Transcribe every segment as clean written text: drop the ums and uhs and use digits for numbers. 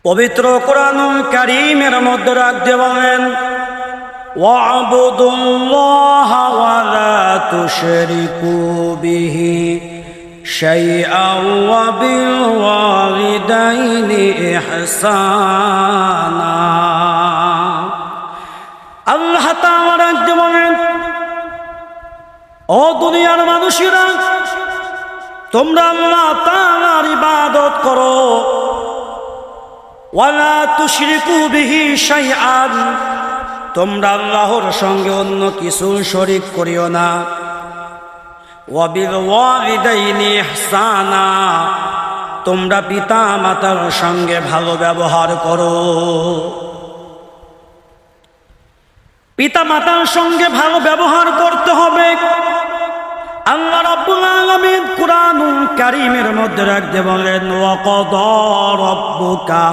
পবিত্র কোরআনুল কারীমের মধ্যে রাখতে বলেন, ওয়া'বুদুল্লাহা ওয়া লা তুশরিকু বিহি শাইআন ওয়া বিল ওয়ালিদাইনি ইহসানা। আল্লাহ তাআলা রাখতে বলেন, ও দুনিয়ার মানুষেরা, তোমরা আল্লাহ তাআলার ইবাদত করো, ওয়ালা তুশরিকু বিহি শাইআন, তোমরা আল্লাহর সঙ্গে অন্য কিছু শরীক করিও না, ওয়া বিল ওয়ালিদাইনি ইহসানা, তোমরা পিতা মাতার সঙ্গে ভালো ব্যবহার করো। পিতা মাতার সঙ্গে ভালো ব্যবহার করতে হবে। আল্লাহ রাব্বুল আলামিন কুরআনুল কারীমের মধ্যে রাখতে বলেন, ওয়া ক্বাদা রাব্বুকা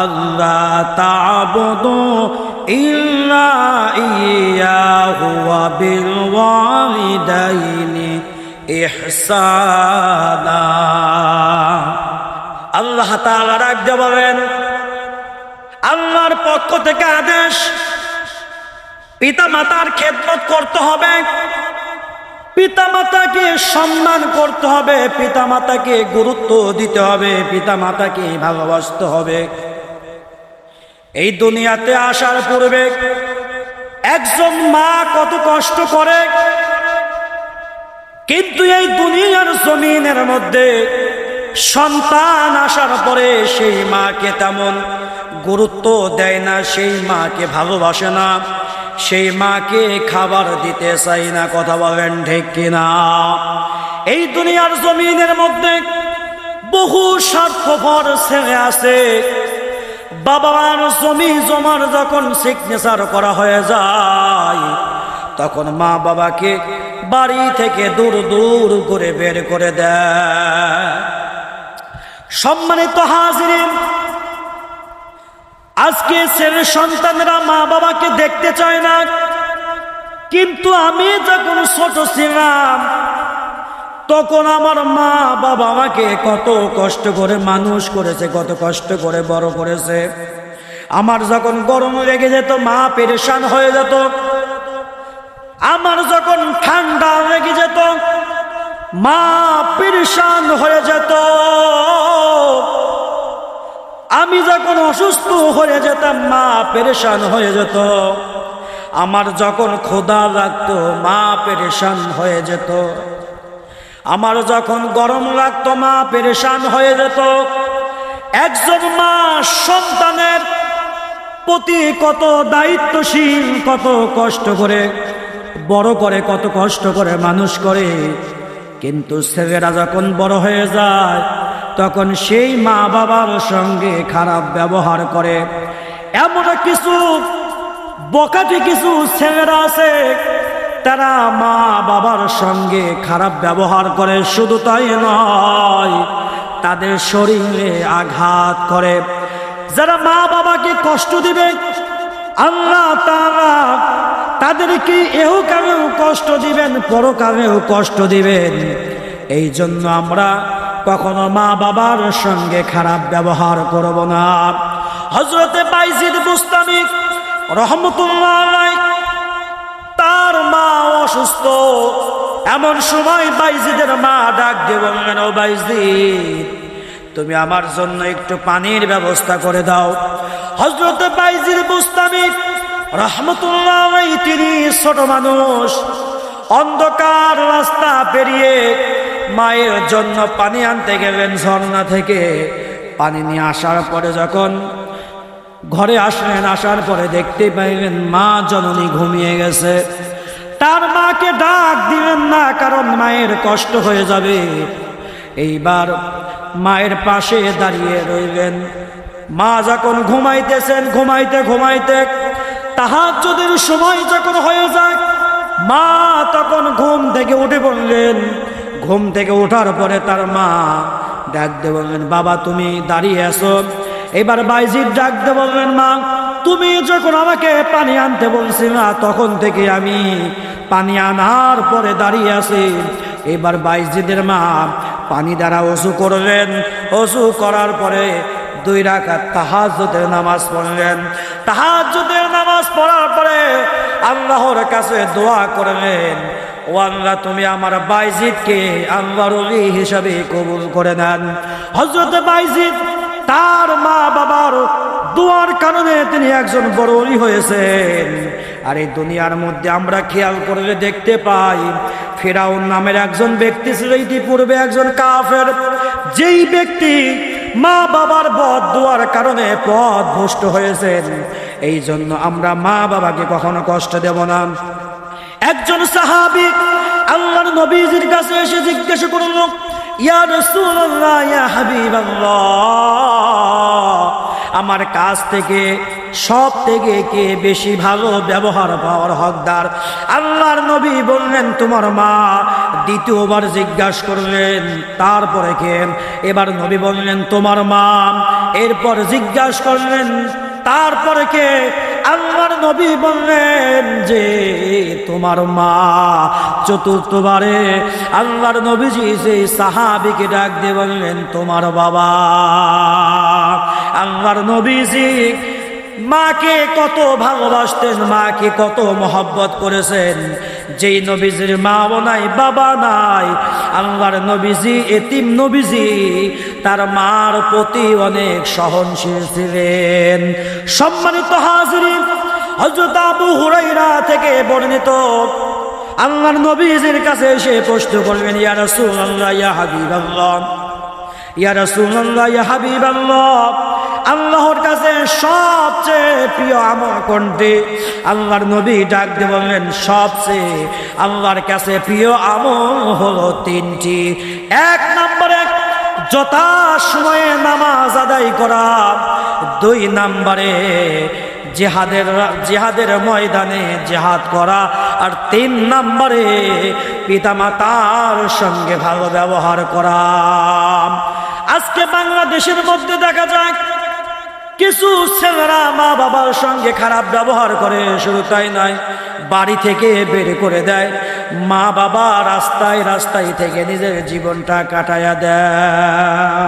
আল্লা তা'বুদু ইল্লা ইয়্যাহু ওয়া বিল ওয়ালিদাইনি ইহসানা। আল্লাহ তাআলা রাখতে বলেন, আল্লাহর পক্ষ থেকে আদেশ, পিতা মাতার খেদমত করতে হবে, পিতা মাতাকে সম্মান করতে হবে, পিতা মাতাকে গুরুত্ব দিতে হবে, পিতা মাতাকে ভালোবাসতে হবে। এই দুনিয়াতে আসার পূর্বে একজন মা কত কষ্ট করে, কিন্তু এই দুনিয়ার জমিনের মধ্যে সন্তান আসার পরে সেই মাকে তেমন গুরুত্ব দেয় না, সেই মাকে ভালোবাসে না, সেই মাকে খাবার দিতে চাই না। কথা বলেন ঠিক কিনা? এই দুনিয়ার জমিনের মধ্যে বহু স্বার্থপর ছেলে আছে, বাবার জমি জমার যখন সিগনেচার করা হয়ে যায়, তখন মা বাবাকে বাড়ি থেকে দূর দূর করে বের করে দেয়। সম্মানিত হাজিরিন, আজকে ছেলের সন্তানরা মা বাবাকে দেখতে চায় না, কিন্তু আমি যখন ছোট ছিলাম তখন আমার মা বাবা আমাকে কত কষ্ট করে মানুষ করেছে, কত কষ্ট করে বড় করেছে। আমার যখন গরম লেগে যেত মা পেরেশান হয়ে যেত, আমার যখন ঠান্ডা লেগে যেত মা পেরেশান হয়ে যেত, আমি যখন অসুস্থ হয়ে যেতাম মা পেরেশান হয়ে যেত, আমার যখন ক্ষুধা লাগতো মা পেরেশান হয়ে যেত, আমার যখন গরম লাগতো মা পেরেশান হয়ে যেত। একজন মা সন্তানের প্রতি কত দায়িত্বশীল, কত কষ্ট করে বড় করে, কত কষ্ট করে মানুষ করে, কিন্তু ছেলেরা যখন বড় হয়ে যায় তখন সেই মা বাবার সঙ্গে খারাপ ব্যবহার করে। এমন কিছু বকাটে কিছু ছেলেরা আছে, তারা মা বাবার সঙ্গে খারাপ ব্যবহার করে, শুধু তাই নয় তাদের শরীরে আঘাত করে। যারা মা বাবাকে কষ্ট দিবে আল্লাহ তাআলা তাদেরকে ইহকালেও কষ্ট দিবেন, পরকালেও কষ্ট দিবেন। এই জন্য আমরা কখনো মা বাবার সঙ্গে খারাপ ব্যবহার করব না। হযরতে বাইজিদ বুস্তামি রাহমাতুল্লাহ আলাইহি, তার মা অসুস্থ, এমন সময় বাইজিদের মা ডাক দিয়ে বললেন, ও বাইজিদ, তুমি আমার জন্য একটু পানির ব্যবস্থা করে দাও। হযরতে বাইজিদ বুস্তামি রাহমাতুল্লাহ আলাইহি, তিনি ছোট মানুষ, অন্ধকার রাস্তা পেরিয়ে মায়ের জন্য পানি আনতে গেলেন ঝর্ণা থেকে। পানি নিয়ে আসার পরে যখন ঘরে আসলেন, আসার পরে দেখতে পাইলেন মা জননী ঘুমিয়ে গেছে। তার মাকে ডাক দিলেন না, কারণ মায়ের কষ্ট হয়ে যাবে। এইবার মায়ের পাশে দাঁড়িয়ে রইলেন। মা যখন ঘুমাইতেছেন, ঘুমাইতে ঘুমাইতে তাহাজ্জুদের সময় যখন হয়ে যায়, মা তখন ঘুম থেকে উঠে পড়লেন। ঘুম থেকে ওঠার পরে তার মা ডাক দিয়ে বললেন, বাবা তুমি দাঁড়িয়ে আছো। এবার বাইজিদ ডাক দিয়ে বললেন, মা তুমি যখন আমাকে পানি আনতে বলছিলা তখন থেকে আমি পানি আনার পরে দাঁড়িয়ে আছি। এবার বাইজিদের মা পানি দ্বারা ওযু করলেন। ওযু করার পরে 2 রাকাত তাহাজ্জুদের নামাজ পড়লেন। তাহাজ্জুদের নামাজ পড়ার পরে আল্লাহর কাছে দোয়া করলেন, ও আল্লাহ তুমি আমার বাইজিদকে আল্লাহর ওলি হিসাবে কবুল করে নেন। হযরত বাইজিদ তার মা বাবার দোয়ার কারণে তিনি একজন বড় ওলি হয়েছেন। আর এই দুনিয়ার মধ্যে আমরা খেয়াল করলে দেখতে পাই, ফিরাউন নামের একজন ব্যক্তি ছিল ইতিপূর্বে একজন কাফের, যেই ব্যক্তি মা বাবার বদদুয়ার কারণে পথভ্রষ্ট হয়েছেন। এই জন্য আমরা মা বাবাকে কখনো কষ্ট দেব না। একজন সাহাবী আল্লাহর নবীজির কাছে এসে জিজ্ঞাসা করল, ইয়া রাসূলুল্লাহ, ইয়া হাবিবাল্লাহ, আমার কাছ থেকে সব থেকে কে বেশি ভালো ব্যবহার পাওয়ার হকদার? আল্লাহর নবী বললেন তোমার মা। দ্বিতীয়বার জিজ্ঞাসা করলেন তারপরে কে? এবার নবী বললেন তোমার মা। এরপর জিজ্ঞাসা করলেন তারপরে কে? আল্লাহর নবী বললেন যে তোমার মা। চতুর্থবারে আল্লাহর নবীজি সেই সাহাবীকে ডাক দিয়ে বললেন তোমার বাবা। আল্লাহর নবীজি মাকে কত ভালোবাসতেন, মাকে কত মহব্বত করেছেন। যেই নবীজির মাও নাই বাবা নাই, আল্লাহর নবীজি এতিম নবীজি তার মার প্রতি অনেক সহনশীল ছিলেন। সম্মানিত হাজিরিন, হযরত আবু হুরায়রা থেকে বর্ণিত, আল্লাহর নবীজির কাছে এসে প্রশ্ন করলেন, ইয়া রাসূলুল্লাহ, ইয়া হাবিবাল্লাহ, ইয়া রাসূলুল্লাহ, ইয়া হাবিবাল্লাহ, আল্লাহর কাছে সবচেয়ে প্রিয় আমল কোনটি? আল্লাহর নবী ডাক দিয়ে বললেন সবচেয়ে আল্লাহর কাছে প্রিয় আমল হলো 3টি। 1 নম্বরে যথাসময়ে নামাজ আদায় করা, 2 নম্বরে জিহাদের ময়দানে জিহাদ করা, আর 3 নম্বরে পিতামাতার সঙ্গে ভালো ব্যবহার করা। আজকে বাংলাদেশের মধ্যে দেখা যায় কিছু ছেলেরা মা বাবার সঙ্গে খারাপ ব্যবহার করে। শুধু তাই নয়, বাড়ি থেকে বের করে দেয়, মা বাবা রাস্তায় রাস্তায় থেকে নিজের জীবনটা কাটায়া দেয়।